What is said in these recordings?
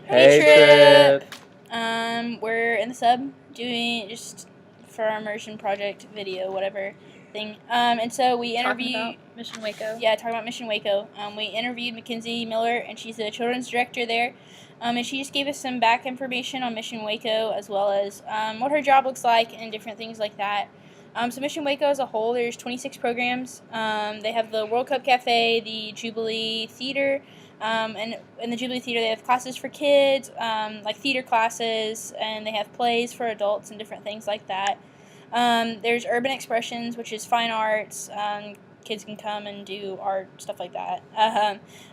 Hey, Trip. We're in the sub doing just for our Immersion Project video, whatever thing. And so we Talking interviewed. about Mission Waco. Yeah, talking about Mission Waco. We interviewed Mackenzie Miller, and she's the children's director there. And she just gave us some back information on Mission Waco, as well as what her job looks like and different things like that. So Mission Waco as a whole, there's 26 programs. They have the World Cup Cafe, the Jubilee Theater, and in the Jubilee Theater they have classes for kids, like theater classes, and they have plays for adults and different things like that. There's Urban Expressions, which is fine arts. Kids can come and do art, stuff like that.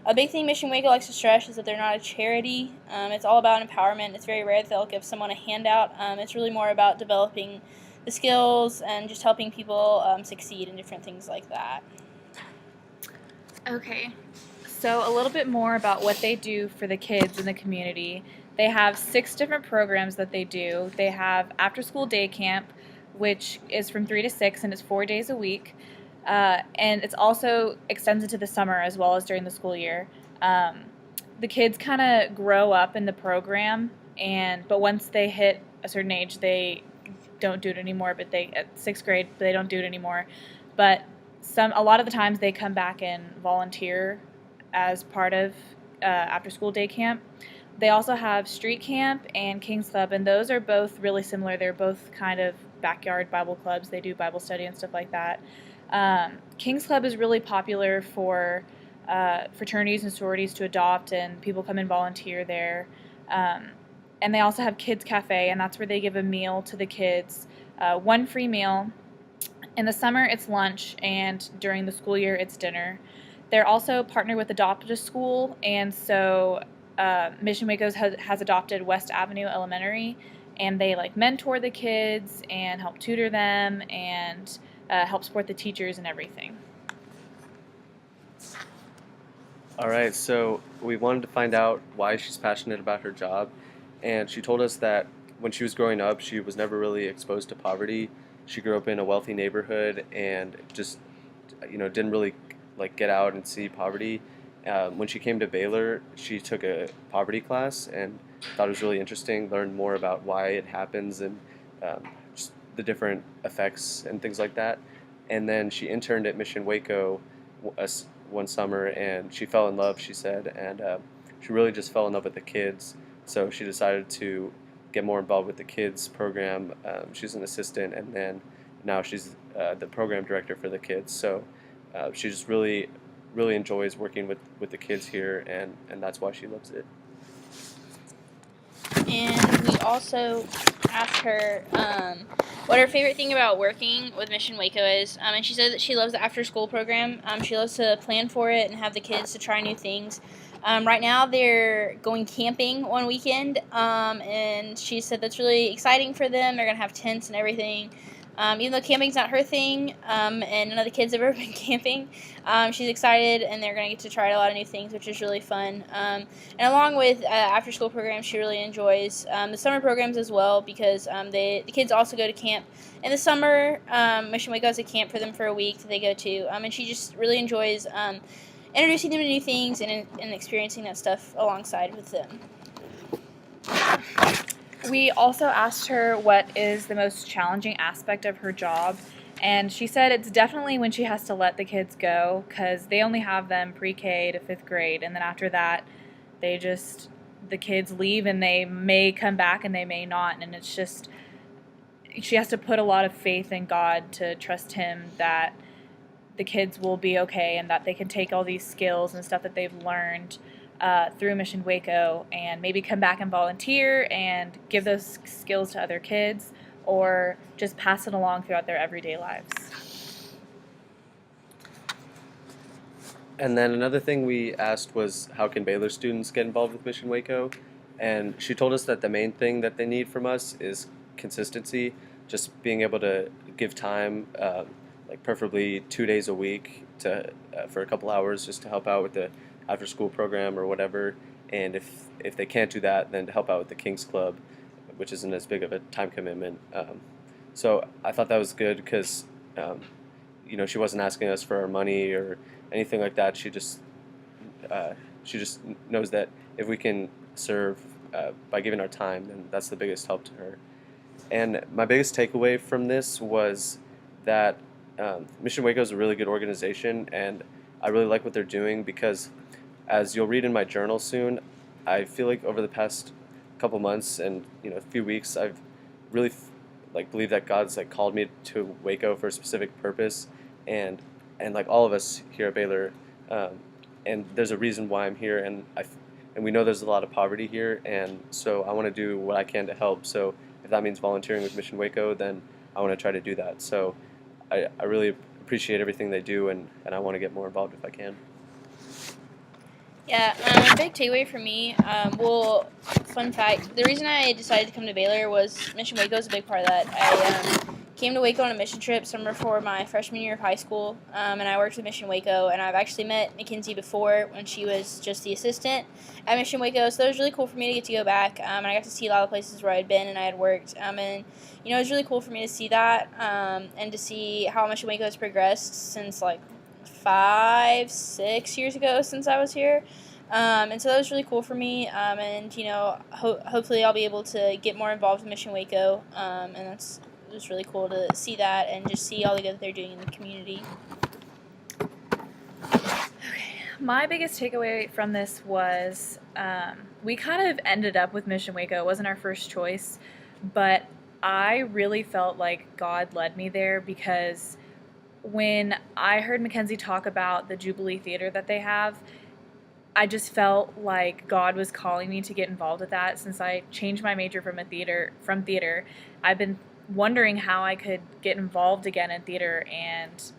A big thing Mission Waco likes to stress is that they're not a charity. It's all about empowerment. It's very rare that they'll give someone a handout. It's really more about developing the skills and just helping people succeed in different things like that. Okay, so a little bit more about what they do for the kids in the community. They have 6 different programs that they do. They have after-school day camp, which is from 3 to 6, and it's 4 days a week. And it's also extends into the summer as well as during the school year. The kids kind of grow up in the program, but once they hit a certain age, they don't do it anymore. But at 6th grade, they don't do it anymore. But a lot of the times they come back and volunteer as part of after school day camp. They also have street camp and King's Club, and those are both really similar. They're both kind of backyard Bible clubs. They do Bible study and stuff like that. King's Club is really popular for fraternities and sororities to adopt, and people come and volunteer there. And they also have Kids Cafe, and that's where they give a meal to the kids, 1 free meal. In the summer, it's lunch, and during the school year, it's dinner. They're also partnered with Adopt a School, and so Mission Waco has adopted West Avenue Elementary, and they mentor the kids and help tutor them and help support the teachers and everything. All right, so we wanted to find out why she's passionate about her job, and she told us that when she was growing up, she was never really exposed to poverty. She grew up in a wealthy neighborhood and just, didn't really get out and see poverty. When she came to Baylor, she took a poverty class and thought it was really interesting, learned more about why it happens and just the different effects and things like that. And then she interned at Mission Waco one summer, and she fell in love, she said, and she really just fell in love with the kids. So she decided to get more involved with the kids program. She's an assistant, and then now she's the program director for the kids. So she just really enjoys working with the kids here, and that's why she loves it. And we also asked her what her favorite thing about working with Mission Waco is. And she said that she loves the after-school program. She loves to plan for it and have the kids to try new things. Right now they're going camping one weekend, and she said that's really exciting for them. They're going to have tents and everything. Even though camping's not her thing, and none of the kids have ever been camping, she's excited, and they're going to get to try a lot of new things, which is really fun. And along with after-school programs, she really enjoys the summer programs as well, because the kids also go to camp in the summer. Mission Waco has a camp for them for a week that they go to, and she just really enjoys introducing them to new things and experiencing that stuff alongside with them. We also asked her what is the most challenging aspect of her job, and she said it's definitely when she has to let the kids go, because they only have them pre-K to 5th grade, and then after that the kids leave, and they may come back and they may not, and it's just she has to put a lot of faith in God to trust Him that the kids will be okay and that they can take all these skills and stuff that they've learned through Mission Waco and maybe come back and volunteer and give those skills to other kids, or just pass it along throughout their everyday lives. And then another thing we asked was, how can Baylor students get involved with Mission Waco? And she told us that the main thing that they need from us is consistency, just being able to give time, preferably 2 days a week for a couple hours, just to help out with the after-school program or whatever. And if they can't do that, then to help out with the King's Club, which isn't as big of a time commitment. So I thought that was good because she wasn't asking us for our money or anything like that. She just knows that if we can serve by giving our time, and that's the biggest help to her. And my biggest takeaway from this was that Mission Waco is a really good organization, and I really like what they're doing because, as you'll read in my journal soon, I feel like over the past couple months and a few weeks, I've really believe that God's called me to Waco for a specific purpose, and like all of us here at Baylor, and there's a reason why I'm here, and we know there's a lot of poverty here, and so I want to do what I can to help. So if that means volunteering with Mission Waco, then I want to try to do that. So I really appreciate everything they do, and I want to get more involved if I can. Yeah, a big takeaway for me, fun fact, the reason I decided to come to Baylor was Mission Waco is a big part of that. I came to Waco on a mission trip summer before my freshman year of high school, and I worked with Mission Waco, and I've actually met Mackenzie before when she was just the assistant at Mission Waco, so it was really cool for me to get to go back, and I got to see a lot of places where I'd been and I had worked, and it was really cool for me to see that, and to see how Mission Waco has progressed since 5-6 years ago since I was here. And so that was really cool for me, and hopefully I'll be able to get more involved in Mission Waco, and it was really cool to see that and just see all the good that they're doing in the community. My biggest takeaway from this was we kind of ended up with Mission Waco. It wasn't our first choice, but I really felt like God led me there because when I heard Mackenzie talk about the Jubilee Theater that they have, I just felt like God was calling me to get involved with that. Since I changed my major from theater, I've been wondering how I could get involved again in theater, and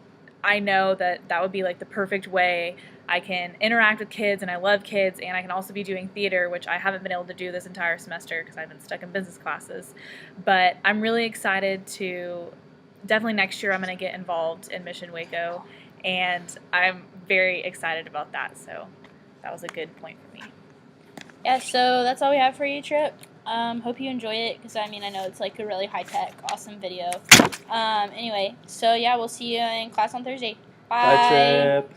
I know that would be the perfect way I can interact with kids, and I love kids, and I can also be doing theater, which I haven't been able to do this entire semester because I've been stuck in business classes. But I'm really excited to, definitely next year I'm going to get involved in Mission Waco, and I'm very excited about that, so that was a good point for me. Yeah, so that's all we have for you, Trip. Hope you enjoy it because I know it's a really high-tech, awesome video. Anyway, so yeah, we'll see you in class on Thursday. Bye. Bye, Trip.